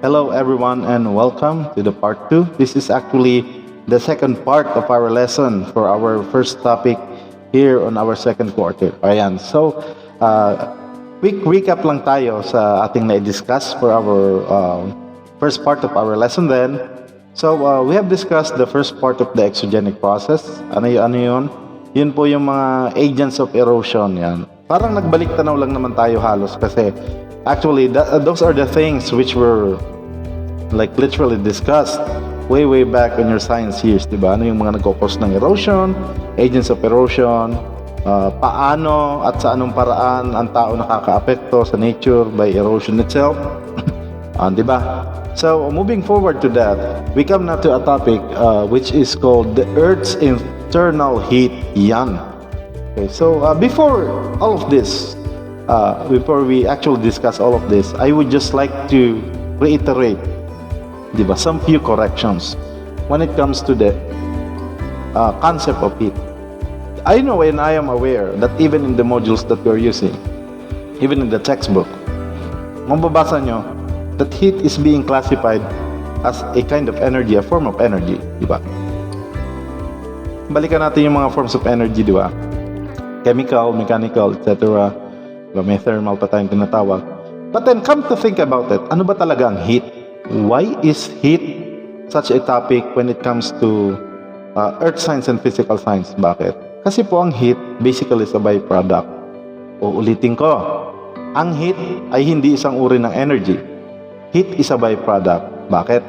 Hello everyone and welcome to the part 2. This is actually the second part of our lesson for our first topic here on our second quarter. Ayan. So, quick recap lang tayo sa ating na-discuss for our first part of our lesson then. So, we have discussed the first part of the exogenic process. Ano yun? Yun po yung mga agents of erosion. Yan. Parang nagbalik tanaw lang naman tayo halos kasi actually, those are the things which were like literally discussed way back in your science years, di ba? Ano yung mga nagkakos ng erosion, agents of erosion, paano at sa anong paraan ang tao nakakaapekto sa nature by erosion itself, di ba? So, moving forward to that, we come now to a topic which is called the Earth's internal heat. Yan. Okay, so before all of this, before we actually discuss all of this, I would just like to reiterate, diba, some few corrections when it comes to the concept of heat. I know and I am aware that even in the modules that we're using, even in the textbook, mababasa nyo that heat is being classified as a kind of energy, a form of energy, diba? Balikan natin yung mga forms of energy, diba? Chemical, mechanical, etc. May thermal pa tayong tinatawag. But then come to think about it, ano ba talaga ang heat? Why is heat such a topic when it comes to earth science and physical science? Bakit? Kasi po ang heat basically is a byproduct. Uulitin ko, ang heat ay hindi isang uri ng energy. Heat is a byproduct. Bakit?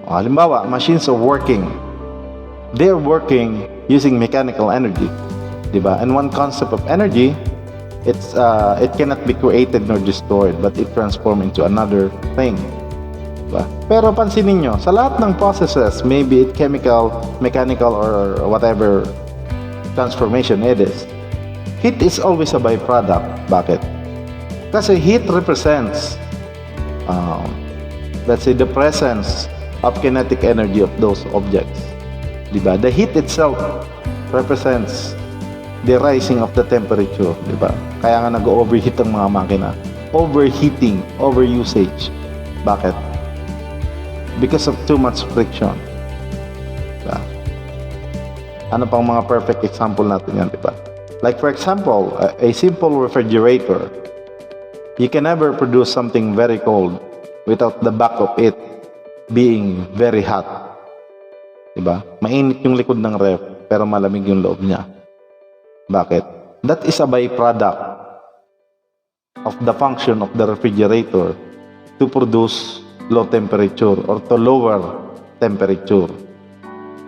Halimbawa, machines are working. They are working using mechanical energy. Diba? And one concept of energy, it cannot be created nor destroyed, but it transforms into another thing. Diba? Pero pansinin nyo, sa lahat ng processes, maybe it chemical, mechanical, or whatever transformation it is, heat is always a byproduct. Bakit? Kasi heat represents, let's say, the presence of kinetic energy of those objects. Diba? The heat itself represents the rising of the temperature, di ba? Kaya nga nag-overheat ang mga makina. Overheating, overusage. Bakit? Because of too much friction. Diba? Ano pang mga perfect example natin yan, di ba? Like for example, a simple refrigerator. You can never produce something very cold without the back of it being very hot. Di ba? Mainit yung likod ng ref, pero malamig yung loob niya. Bakit? That is a byproduct of the function of the refrigerator to produce low temperature or to lower temperature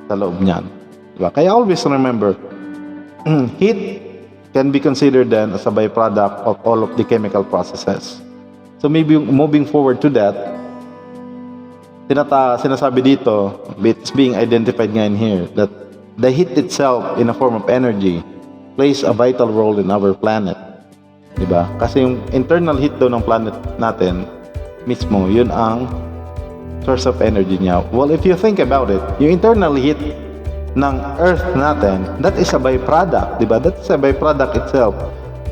sa loob niyan. Diba? Kaya always remember, heat can be considered then as a byproduct of all of the chemical processes. So maybe moving forward to that, sinasabi dito, it's being identified nga in here, that the heat itself in a form of energy plays a vital role in our planet. Diba? Kasi yung internal heat daw ng planet natin mismo, yun ang source of energy niya. Well, if you think about it, yung internal heat ng Earth natin, that is a byproduct. Diba? That is a byproduct itself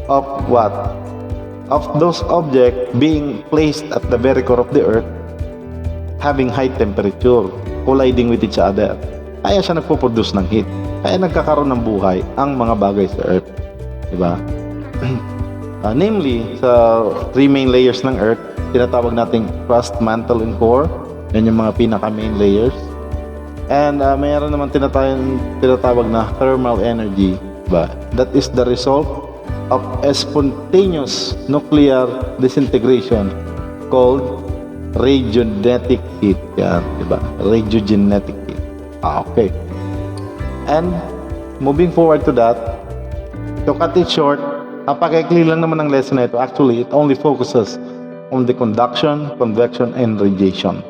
of what? Of those objects being placed at the very core of the Earth, having high temperature, colliding with each other. Kaya siya nagpo-produce ng heat. Kaya nagkakaroon ng buhay ang mga bagay sa Earth. Diba? Namely, sa three main layers ng Earth, tinatawag nating crust, mantle, and core. Yan yung mga pinaka-main layers. And mayroon naman tinatawag na thermal energy. Diba? That is the result of a spontaneous nuclear disintegration called radiogenetic heat. Yan, diba? Radiogenetic heat. Okay. And moving forward to that, to cut it short, napakaikli lang naman ang lesson na ito. Actually, it only focuses on the conduction, convection, and radiation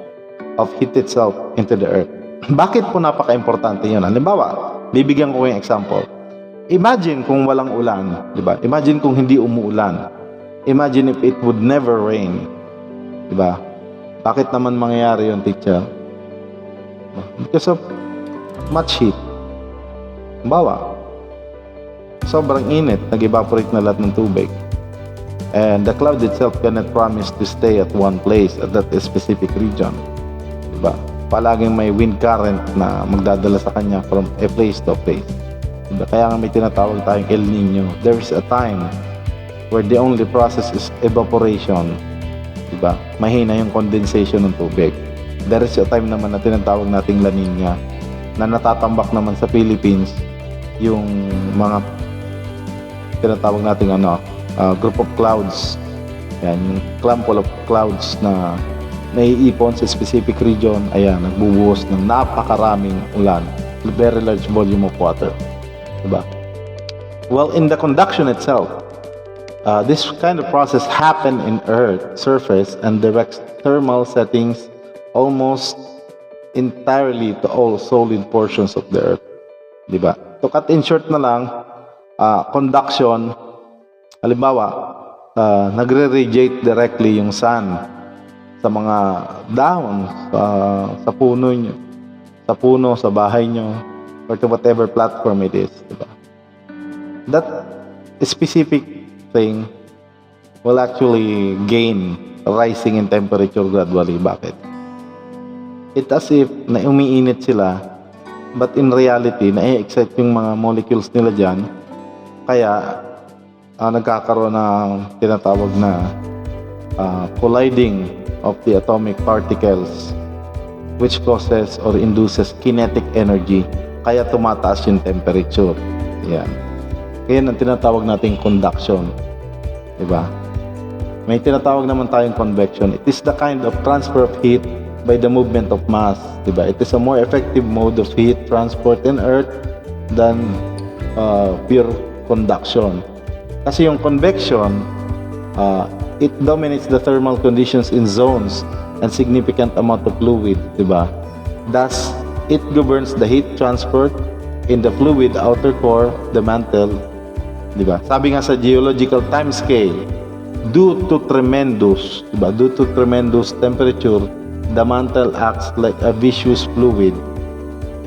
of heat itself into the Earth. Bakit po napaka-importante yun? Halimbawa, bibigyan ko yung example. Imagine kung walang ulan, di ba? Imagine kung hindi umuulan. Imagine if it would never rain. Di ba? Bakit naman mangyayari yun, teacher? Because of much heat. Halimbawa, sobrang init, nag-evaporate na lahat ng tubig. And the cloud itself cannot promise to stay at one place at that specific region. Diba? Palaging may wind current na magdadala sa kanya from a place to a place. Diba? Kaya nga may tinatawag tayong El Nino. There is a time where the only process is evaporation. Diba? Mahina yung condensation ng tubig. There is a time naman na tinatawag nating La Nina na natatambak naman sa Philippines yung mga tinatawag nating group of clouds. Yan, yung clump of clouds na naiipon sa specific region, ayan, nagbubuhos ng napakaraming ulan, very large volume of water. Diba? Well, in the conduction itself, this kind of process happen in Earth surface and directs thermal settings almost entirely to all solid portions of the Earth. Diba? To cut in short na lang, conduction, halimbawa, nagre-radiate directly yung sun sa mga dahon, sa puno nyo, sa bahay nyo, or to whatever platform it is. Diba? That specific thing will actually gain rising in temperature gradually. Bakit? It's as if na umiinit sila, but in reality, na-excite yung mga molecules nila dyan, kaya nagkakaroon ng tinatawag na colliding of the atomic particles, which causes or induces kinetic energy, kaya tumataas yung temperature. Yan. Yan ang tinatawag nating conduction. Diba? May tinatawag naman tayong convection. It is the kind of transfer of heat by the movement of mass. Diba? It is a more effective mode of heat transport in Earth than pure conduction. Kasi yung convection, it dominates the thermal conditions in zones and significant amount of fluid, diba? Thus, it governs the heat transport in the fluid outer core, the mantle, diba? Sabi nga sa geological time scale, due to tremendous temperature, the mantle acts like a viscous fluid.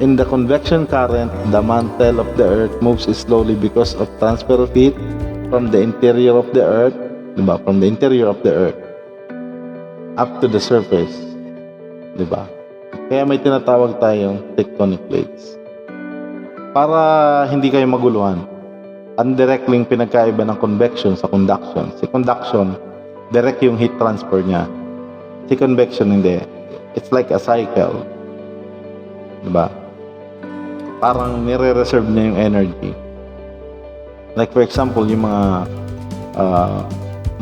In the convection current, the mantle of the Earth moves slowly because of transfer of heat from the interior of the Earth, diba? From the interior of the Earth up to the surface, diba? Kaya may tinatawag tayong tectonic plates. Para hindi kayo maguluhan, ang directly pinagkaiba ng convection sa conduction. Si conduction, direct yung heat transfer niya. Si convection hindi. It's like a cycle, diba? Parang nire-reserve niya yung energy. Like for example, yung mga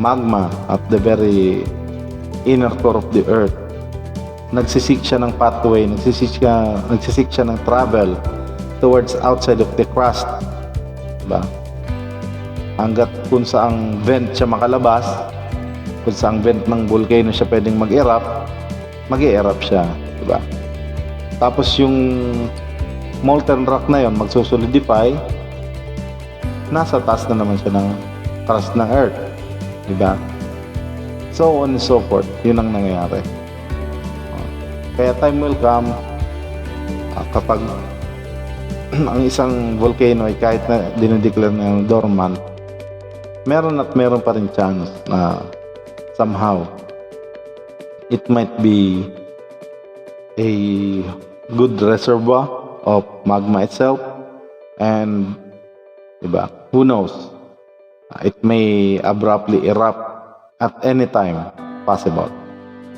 magma at the very inner core of the Earth, nagsisik siya ng pathway, nagsisik siya ng travel towards outside of the crust. Diba? Hanggat kung saang vent siya makalabas, kung saang vent ng volcano siya pwedeng mag-e-erupt siya. Diba? Tapos yung molten rock na yon magsusolidify, nasa taas na naman siya ng crust ng Earth. Diba? So on and so forth. Yun ang nangyayari. Kaya time will come kapag ang isang volcano ay kahit na dinideclare na yung dormant, meron pa rin chance na somehow it might be a good reservoir of magma itself, and diba, who knows, it may abruptly erupt at any time possible.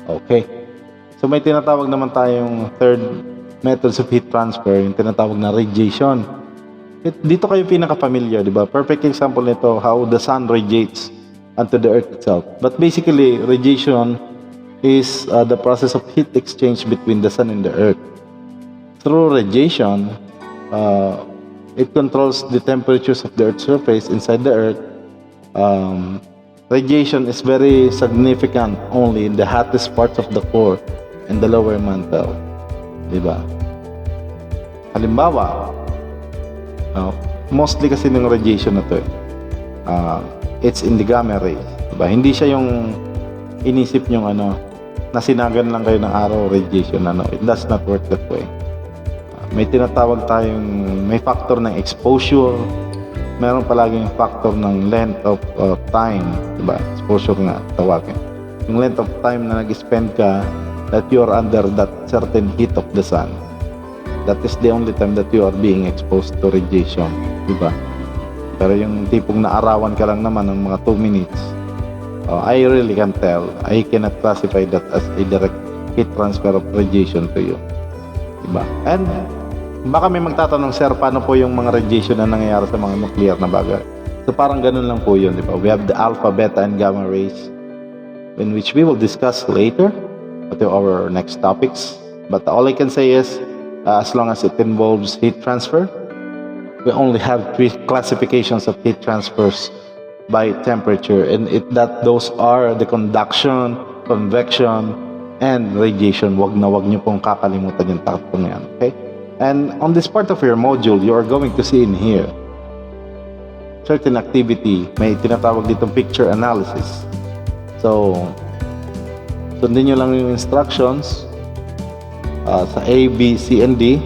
Okay, so may tinatawag naman tayong third methods of heat transfer, yung tinatawag na radiation. Dito kayo pinaka-familiar, diba? Perfect example nito, how the sun radiates onto the earth itself. But basically, radiation is the process of heat exchange between the sun and the earth. Through radiation, it controls the temperatures of the earth's surface inside the earth. Radiation is very significant only in the hottest parts of the core and the lower mantle. Diba? Halimbawa, mostly kasi ng radiation na to, it's in the gamma rays. Diba? Hindi siya yung inisip nyong nasinagan lang kayo ng araw radiation. It does not work that way. May tinatawag tayong, may factor ng exposure, meron palaging factor ng length of time, diba? Exposure nga, tawagin. Yung length of time na nag-spend ka that you are under that certain heat of the sun. That is the only time that you are being exposed to radiation, diba? Pero yung tipong naarawan ka lang naman ng mga 2 minutes, I really can't tell. I cannot classify that as a direct heat transfer of radiation to you. Diba? And baka may magtatanong, sir, paano po yung mga radiation na nangyayari sa mga nuclear na bagay? So parang ganun lang po yun, diba? We have the alpha, beta, and gamma rays, in which we will discuss later to our next topics. But all I can say is, as long as it involves heat transfer, we only have 3 classifications of heat transfers by temperature, and those are the conduction, convection, and radiation. Wag nyo pong kakalimutan yung tatlong yan, okay? And on this part of your module, you are going to see in here certain activity. May tinatawag ditong picture analysis. So, sundin nyo lang yung instructions sa A, B, C, and D,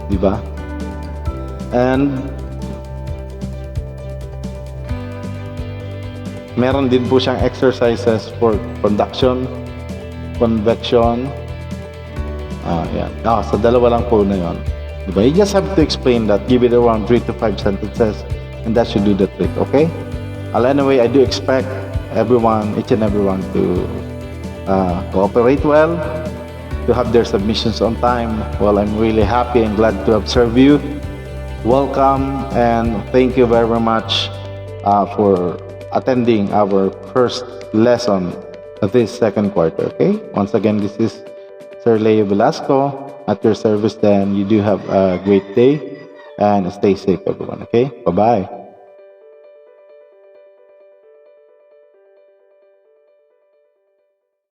di ba? And meron din po siyang exercises for conduction, convection. Yan. Sa dalawa lang po na yun. Diba? You just have to explain that. Give it around 3 to 5 sentences, and that should do the trick, okay? Anyway, I do expect each and everyone to cooperate well, to have their submissions on time. Well, I'm really happy and glad to observe you. Welcome, and thank you very much for attending our first lesson of this second quarter, okay? Once again, this is Sir Leo Velasco at your service. Then you do have a great day and stay safe, everyone, okay? Bye-bye.